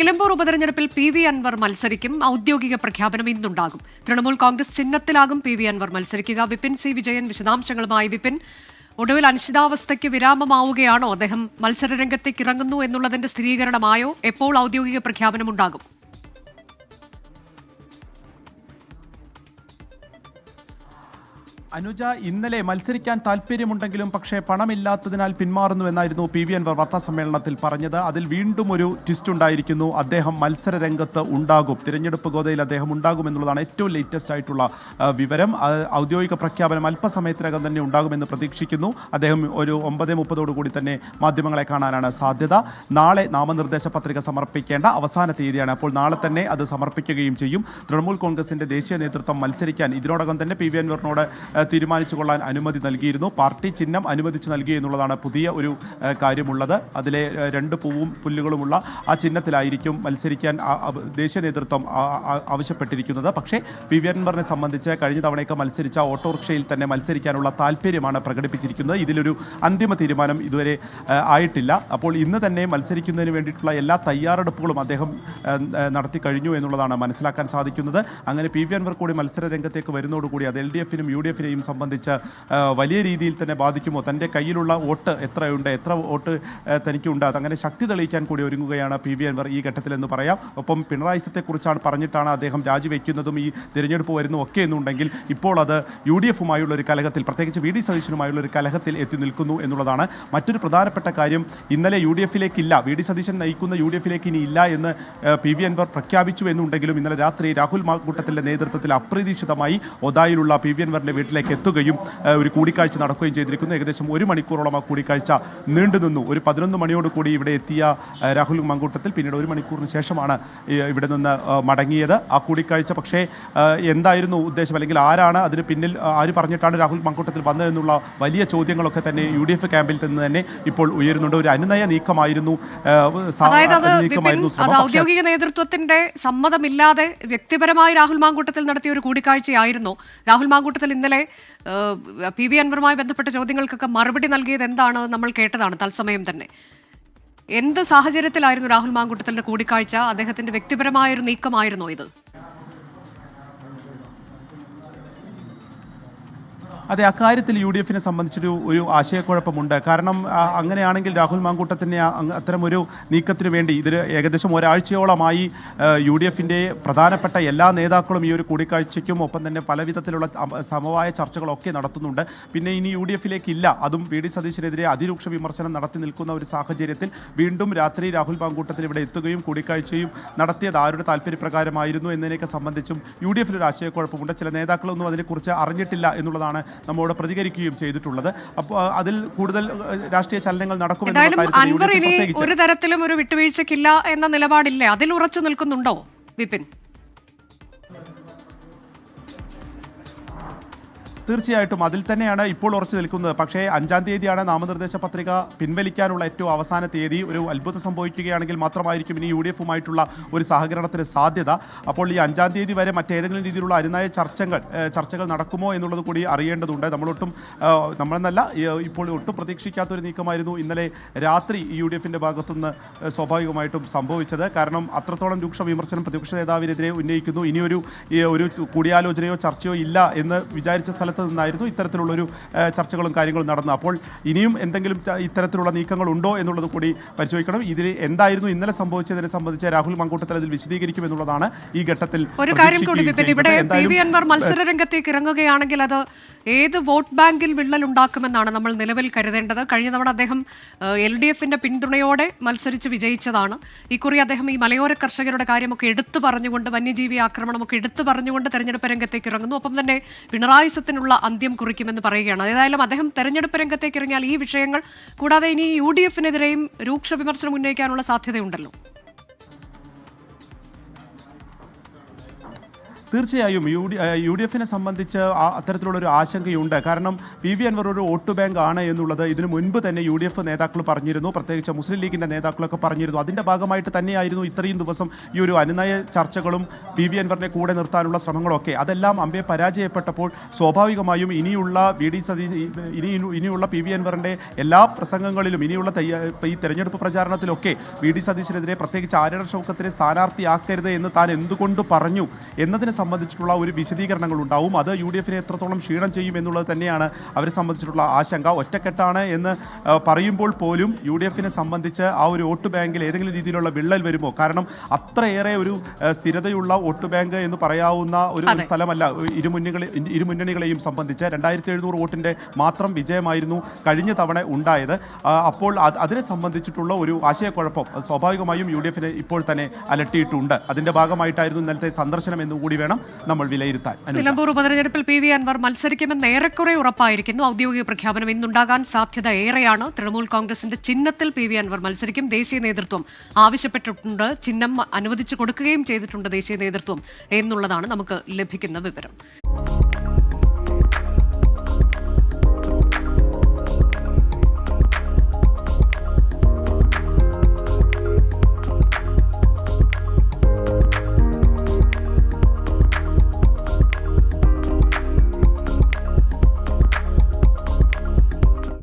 നിലമ്പൂർ ഉപതെരഞ്ഞെടുപ്പിൽ PV അൻവർ മത്സരിക്കും. ഔദ്യോഗിക പ്രഖ്യാപനം ഇന്നുണ്ടാകും. തൃണമൂൽ കോൺഗ്രസ് ചിഹ്നത്തിലാകും PV അൻവർ മത്സരിക്കുക. വിപിൻ സി വിജയൻ വിശദാംശങ്ങളുമായി. വിപിൻ, ഒടുവിൽ അനിശ്ചിതാവസ്ഥയ്ക്ക് വിരാമമാവുകയാണോ? അദ്ദേഹം മത്സരരംഗത്തേക്ക് ഇറങ്ങുന്നു എന്നുള്ളതിന്റെ സ്ഥിരീകരണമായോ? എപ്പോൾ ഔദ്യോഗിക പ്രഖ്യാപനം ഉണ്ടാകും? അനുജ, ഇന്നലെ മത്സരിക്കാൻ താല്പര്യമുണ്ടെങ്കിലും പക്ഷേ പണമില്ലാത്തതിനാൽ പിന്മാറുന്നു എന്നായിരുന്നു PV അൻവർ വാർത്താസമ്മേളനത്തിൽ പറഞ്ഞത്. അതിൽ വീണ്ടും ഒരു ട്വിസ്റ്റ് ഉണ്ടായിരിക്കുന്നു. അദ്ദേഹം മത്സര രംഗത്ത് ഉണ്ടാകും, തിരഞ്ഞെടുപ്പ് ഗോതയിൽ അദ്ദേഹം ഉണ്ടാകും എന്നുള്ളതാണ് ഏറ്റവും ലേറ്റസ്റ്റ് ആയിട്ടുള്ള വിവരം. ഔദ്യോഗിക പ്രഖ്യാപനം അല്പസമയത്തിനകം തന്നെ ഉണ്ടാകുമെന്ന് പ്രതീക്ഷിക്കുന്നു. അദ്ദേഹം ഒരു 9:30 കൂടി തന്നെ മാധ്യമങ്ങളെ കാണാനാണ് സാധ്യത. നാളെ നാമനിർദ്ദേശ പത്രിക സമർപ്പിക്കേണ്ട അവസാന തീയതിയാണ്. അപ്പോൾ നാളെ തന്നെ അത് സമർപ്പിക്കുകയും ചെയ്യും. തൃണമൂൽ കോൺഗ്രസിന്റെ ദേശീയ നേതൃത്വം മത്സരിക്കാൻ ഇതിനോടകം തന്നെ PV അൻവറിനോട് തീരുമാനിച്ചു കൊള്ളാൻ അനുമതി നൽകിയിരുന്നു. പാർട്ടി ചിഹ്നം അനുവദിച്ചു നൽകി എന്നുള്ളതാണ് പുതിയ ഒരു കാര്യമുള്ളത്. അതിലെ 2 പൂവും പുല്ലുകളുമുള്ള ആ ചിഹ്നത്തിലായിരിക്കും മത്സരിക്കാൻ ദേശീയ നേതൃത്വം ആവശ്യപ്പെട്ടിരിക്കുന്നത്. പക്ഷേ PV അൻവറിനെ സംബന്ധിച്ച് കഴിഞ്ഞ തവണയൊക്കെ മത്സരിച്ച ഓട്ടോറിക്ഷയിൽ തന്നെ മത്സരിക്കാനുള്ള താല്പര്യമാണ് പ്രകടിപ്പിച്ചിരിക്കുന്നത്. ഇതിലൊരു അന്തിമ തീരുമാനം ഇതുവരെ ആയിട്ടില്ല. അപ്പോൾ ഇന്ന് തന്നെ മത്സരിക്കുന്നതിന് വേണ്ടിയിട്ടുള്ള എല്ലാ തയ്യാറെടുപ്പുകളും അദ്ദേഹം നടത്തി കഴിഞ്ഞു എന്നുള്ളതാണ് മനസ്സിലാക്കാൻ സാധിക്കുന്നത്. അങ്ങനെ PV അൻവർ കൂടി മത്സര രംഗത്തേക്ക് വരുന്നതോടുകൂടി അത് LDF-നും UDF-നെയും സംബന്ധിച്ച് വലിയ രീതിയിൽ തന്നെ ബാധിക്കുമോ? തൻ്റെ കയ്യിലുള്ള വോട്ട് എത്രയുണ്ട്, എത്ര വോട്ട് തനിക്കുണ്ട്, അതങ്ങനെ ശക്തി തെളിയിക്കാൻ കൂടി ഒരുങ്ങുകയാണ് PV അൻവർ ഈ ഘട്ടത്തിലെന്ന് പറയാം. ഒപ്പം പിണറായിസത്തെക്കുറിച്ചാണ് പറഞ്ഞിട്ടാണ് അദ്ദേഹം രാജിവെക്കുന്നതും ഈ തിരഞ്ഞെടുപ്പ് വരുന്നതും ഒക്കെ എന്നുണ്ടെങ്കിൽ ഇപ്പോൾ അത് UDF-ഉമായുള്ള ഒരു കലഹത്തിൽ, പ്രത്യേകിച്ച് VD സതീശനുമായുള്ള ഒരു കലഹത്തിൽ എത്തി നിൽക്കുന്നു എന്നുള്ളതാണ് മറ്റൊരു പ്രധാനപ്പെട്ട കാര്യം. ഇന്നലെ UDF-ലേക്കില്ല, VD സതീശൻ നയിക്കുന്ന UDF-ലേക്ക് ഇനി ഇല്ല എന്ന് PV അൻവർ പ്രഖ്യാപിച്ചു എന്നുണ്ടെങ്കിലും ഇന്നലെ രാത്രി രാഹുൽ മാങ്കൂട്ടത്തിൻ്റെ നേതൃത്വത്തിൽ അപ്രതീക്ഷിതമായി ഒതായിലുള്ള PV അൻവറിൻ്റെ വീട്ടിലേക്ക് എത്തുകയും ഒരു കൂടിക്കാഴ്ച നടക്കുകയും ചെയ്തിരിക്കുന്നു. ഏകദേശം 1 മണിക്കൂറോളം ആ കൂടിക്കാഴ്ച നീണ്ടുനിന്നു. ഒരു 11 മണിയോട് കൂടി ഇവിടെ എത്തിയ രാഹുൽ മാങ്കൂട്ടത്തിൽ പിന്നീട് 1 മണിക്കൂറിന് ശേഷമാണ് ഇവിടെ നിന്ന് മടങ്ങിയത്. ആ കൂടിക്കാഴ്ച പക്ഷേ എന്തായിരുന്നു ഉദ്ദേശം, അല്ലെങ്കിൽ ആരാണ് അതിന് പിന്നിൽ, ആര് പറഞ്ഞിട്ടാണ് രാഹുൽ മാങ്കൂട്ടത്തിൽ വന്നതെന്നുള്ള വലിയ ചോദ്യങ്ങളൊക്കെ തന്നെ UDF ക്യാമ്പിൽ നിന്ന് തന്നെ ഇപ്പോൾ ഉയരുന്നുണ്ട്. ഒരു അനുനയ നീക്കമായിരുന്നു, ഔദ്യോഗിക നേതൃത്വത്തിന്റെ സമ്മതമില്ലാതെ വ്യക്തിപരമായി രാഹുൽ മാങ്കൂട്ടത്തിൽ നടത്തിയ ഒരു കൂടിക്കാഴ്ചയായിരുന്നു. രാഹുൽ മാങ്കൂട്ടത്തിൽ ഇന്നലെ PV അൻവറുമായി ബന്ധപ്പെട്ട ചോദ്യങ്ങൾക്കൊക്കെ മറുപടി നൽകിയത് എന്താണ് നമ്മൾ കേട്ടതാണ് തത്സമയം തന്നെ. എന്ത് സാഹചര്യത്തിലായിരുന്നു രാഹുൽ മാങ്കൂട്ടത്തിന്റെ കൂടിക്കാഴ്ച? അദ്ദേഹത്തിന്റെ വ്യക്തിപരമായൊരു നീക്കമായിരുന്നോ ഇത്? അതെ, അക്കാര്യത്തിൽ UDF-നെ സംബന്ധിച്ചൊരു ആശയക്കുഴപ്പമുണ്ട്. കാരണം അങ്ങനെയാണെങ്കിൽ രാഹുൽ മാങ്കൂട്ടത്തിൻ്റെ അത്തരമൊരു നീക്കത്തിന് വേണ്ടി ഇതിൽ ഏകദേശം ഒരാഴ്ചയോളമായി UDF-ൻ്റെ പ്രധാനപ്പെട്ട എല്ലാ നേതാക്കളും ഈ ഒരു കൂടിക്കാഴ്ചയ്ക്കും ഒപ്പം തന്നെ പല വിധത്തിലുള്ള സമവായ ചർച്ചകളൊക്കെ നടത്തുന്നുണ്ട്. പിന്നെ ഇനി UDF-ലേക്ക് ഇല്ല, അതും VD സതീശനെതിരെ അതിരൂക്ഷ വിമർശനം നടത്തി നിൽക്കുന്ന ഒരു സാഹചര്യത്തിൽ വീണ്ടും രാത്രി രാഹുൽ മാങ്കൂട്ടത്തിൽ ഇവിടെ എത്തുകയും കൂടിക്കാഴ്ചയും നടത്തിയത് ആരുടെ താല്പര്യപ്രകാരമായിരുന്നു എന്നതിനെയൊക്കെ സംബന്ധിച്ചും UDF-ൽ ഒരു ആശയക്കുഴപ്പമുണ്ട്. ചില നേതാക്കളൊന്നും അതിനെക്കുറിച്ച് അറിഞ്ഞിട്ടില്ല എന്നുള്ളതാണ് നമ്മോട് പ്രതികരിക്കുകയും ചെയ്തിട്ടുള്ളത്. അപ്പോൾ അതിൽ കൂടുതൽ രാഷ്ട്രീയ ചലനങ്ങൾ നടക്കുമെന്ന് ഒരു തരത്തിലും ഒരു വിട്ടുവീഴ്ചയ്ക്കില്ല എന്ന നിലപാടില്ലേ, അതിൽ ഉറച്ചു നിൽക്കുന്നുണ്ടോ വിപിൻ? തീർച്ചയായിട്ടും അതിൽ തന്നെയാണ് ഇപ്പോൾ ഉറച്ചു നിൽക്കുന്നത്. പക്ഷേ 5-ാം തീയതിയാണ് നാമനിർദ്ദേശ പത്രിക പിൻവലിക്കാനുള്ള ഏറ്റവും അവസാന തീയതി. ഒരു അത്ഭുതം സംഭവിക്കുകയാണെങ്കിൽ മാത്രമായിരിക്കും ഇനി UDF-ഉമായിട്ടുള്ള ഒരു സഹകരണത്തിന് സാധ്യത. അപ്പോൾ ഈ 5-ാം തീയതി വരെ മറ്റേതെങ്കിലും രീതിയിലുള്ള അനുനയ ചർച്ചകൾ നടക്കുമോ എന്നുള്ളത് കൂടി അറിയേണ്ടതുണ്ട്. നമ്മളെന്നല്ല ഇപ്പോൾ ഒട്ടും പ്രതീക്ഷിക്കാത്തൊരു നീക്കമായിരുന്നു ഇന്നലെ രാത്രി UDF-ൻ്റെ ഭാഗത്തുനിന്ന് സ്വാഭാവികമായിട്ടും സംഭവിച്ചത്. കാരണം അത്രത്തോളം രൂക്ഷ വിമർശനം പ്രതിപക്ഷ നേതാവിനെതിരെ ഉന്നയിക്കുന്നു. ഇനിയൊരു കൂടിയാലോചനയോ ചർച്ചയോ ഇല്ല എന്ന് വിചാരിച്ച സ്ഥലത്ത് നിന്നായിരുന്നു ഇത്തരത്തിലുള്ളൊരു ചർച്ചകളും കാര്യങ്ങളും നടന്നു. അപ്പോൾ ഇനിയും എന്തെങ്കിലും ഇത്തരത്തിലുള്ള നീക്കങ്ങൾ ഉണ്ടോ എന്നുള്ളത് കൂടി പരിശോധിക്കണം. ഇതിൽ എന്തായിരുന്നു ഇന്നലെ സംഭവിച്ചതിനെ സംബന്ധിച്ച് രാഹുൽ മാങ്കൂട്ടത്തിൽ അതിൽ വിശദീകരിക്കും എന്നുള്ളതാണ് ഈ ഘട്ടത്തിൽ. ഒരു കാര്യം കൂടി, ഇവിടെ PV അൻവർ മത്സര രംഗത്തേക്ക് ഇറങ്ങുകയാണെങ്കിൽ അത് ഏത് വോട്ട് ബാങ്കിൽ വിള്ളലുണ്ടാക്കുമെന്നാണ് നമ്മൾ നിലവിൽ കരുതേണ്ടത്. കഴിഞ്ഞ തവണ അദ്ദേഹം LDF-ന്റെ പിന്തുണയോടെ മത്സരിച്ച് വിജയിച്ചതാണ്. ഇക്കുറി അദ്ദേഹം ഈ മലയോര കർഷകരുടെ കാര്യമൊക്കെ എടുത്തു പറഞ്ഞുകൊണ്ട്, വന്യജീവി ആക്രമണമൊക്കെ എടുത്തു പറഞ്ഞുകൊണ്ട് തെരഞ്ഞെടുപ്പ് രംഗത്തേക്ക് ഇറങ്ങുന്നു. ഒപ്പം തന്നെ പിണറായിസത്തിനുള്ള അന്ത്യം കുറിക്കുമെന്ന് പറയുകയാണ്. ഏതായാലും അദ്ദേഹം തെരഞ്ഞെടുപ്പ് രംഗത്തേക്ക് ഇറങ്ങിയാൽ ഈ വിഷയങ്ങൾ കൂടാതെ ഇനി UDF-നെതിരെയും രൂക്ഷ വിമർശനം ഉന്നയിക്കാനുള്ള സാധ്യതയുണ്ടല്ലോ. തീർച്ചയായും യു ഡി എഫിനെ സംബന്ധിച്ച് അത്തരത്തിലുള്ള ഒരു ആശങ്കയുണ്ട്. കാരണം പി വി അൻവർ ഒരു വോട്ട് ബാങ്ക് ആണ് എന്നുള്ളത് ഇതിനു മുൻപ് തന്നെ യു ഡി എഫ് നേതാക്കൾ പറഞ്ഞിരുന്നു, പ്രത്യേകിച്ച് മുസ്ലിം ലീഗിന്റെ നേതാക്കളൊക്കെ പറഞ്ഞിരുന്നു. അതിന്റെ ഭാഗമായിട്ട് തന്നെയായിരുന്നു ഇത്രയും ദിവസം ഈ ഒരു അനുനയ ചർച്ചകളും പി വി അൻവറിനെ കൂടെ നിർത്താനുള്ള ശ്രമങ്ങളൊക്കെ. അതെല്ലാം അമ്പെ പരാജയപ്പെട്ടപ്പോൾ സ്വാഭാവികമായും ഇനിയുള്ള ഇനിയുള്ള പി വി അൻവറിന്റെ എല്ലാ പ്രസംഗങ്ങളിലും ഇനിയുള്ള ഈ തെരഞ്ഞെടുപ്പ് പ്രചാരണത്തിലൊക്കെ വി ഡി സതീശനെതിരെ പ്രത്യേകിച്ച് ആര്യട ഷൗക്കത്തിനെ സ്ഥാനാർത്ഥിയാക്കരുത് എന്ന് താൻ എന്തുകൊണ്ട് പറഞ്ഞു എന്നതിനെ സംബന്ധിച്ചിട്ടുള്ള ഒരു വിശദീകരണങ്ങൾ ഉണ്ടാവും. അത് യു ഡി എഫിനെ എത്രത്തോളം ക്ഷീണം ചെയ്യും എന്നുള്ളത് തന്നെയാണ് അവരെ സംബന്ധിച്ചിട്ടുള്ള ആശങ്ക. ഒറ്റക്കെട്ടാണ് എന്ന് പറയുമ്പോൾ പോലും യു ഡി എഫിനെ സംബന്ധിച്ച് ആ ഒരു വോട്ട് ബാങ്കിൽ ഏതെങ്കിലും രീതിയിലുള്ള വിള്ളൽ വരുമോ? കാരണം അത്രയേറെ ഒരു സ്ഥിരതയുള്ള വോട്ട് ബാങ്ക് എന്ന് പറയാവുന്ന ഒരു സ്ഥലമല്ല ഇരുമുന്നണികളെയും സംബന്ധിച്ച്. 2700 വോട്ടിന്റെ മാത്രം വിജയമായിരുന്നു കഴിഞ്ഞ തവണ ഉണ്ടായത്. അപ്പോൾ അതിനെ സംബന്ധിച്ചിട്ടുള്ള ഒരു ആശയക്കുഴപ്പം സ്വാഭാവികമായും യു ഡി എഫിനെ ഇപ്പോൾ തന്നെ അലട്ടിയിട്ടുണ്ട്. അതിന്റെ ഭാഗമായിട്ടായിരുന്നു ഇന്നലത്തെ സന്ദർശനം എന്നുകൂടി വേണം നമ്മൾ വിലയിരുത്താൻ. നിലമ്പൂർ ഉപതെരഞ്ഞെടുപ്പിൽ പി വി അൻവർ മത്സരിക്കുമെന്ന് ഏറെക്കുറെ ഉറപ്പായിരിക്കുന്നു. ഔദ്യോഗിക പ്രഖ്യാപനം ഇന്നുണ്ടാകാൻ സാധ്യത ഏറെയാണ്. തൃണമൂൽ കോൺഗ്രസിന്റെ ചിഹ്നത്തിൽ പി വി അൻവർ മത്സരിക്കും. ദേശീയ നേതൃത്വം ആവശ്യപ്പെട്ടിട്ടുണ്ട്, ചിഹ്നം അനുവദിച്ചു കൊടുക്കുകയും ചെയ്തിട്ടുണ്ട് ദേശീയ നേതൃത്വം എന്നുള്ളതാണ് നമുക്ക് ലഭിക്കുന്ന വിവരം.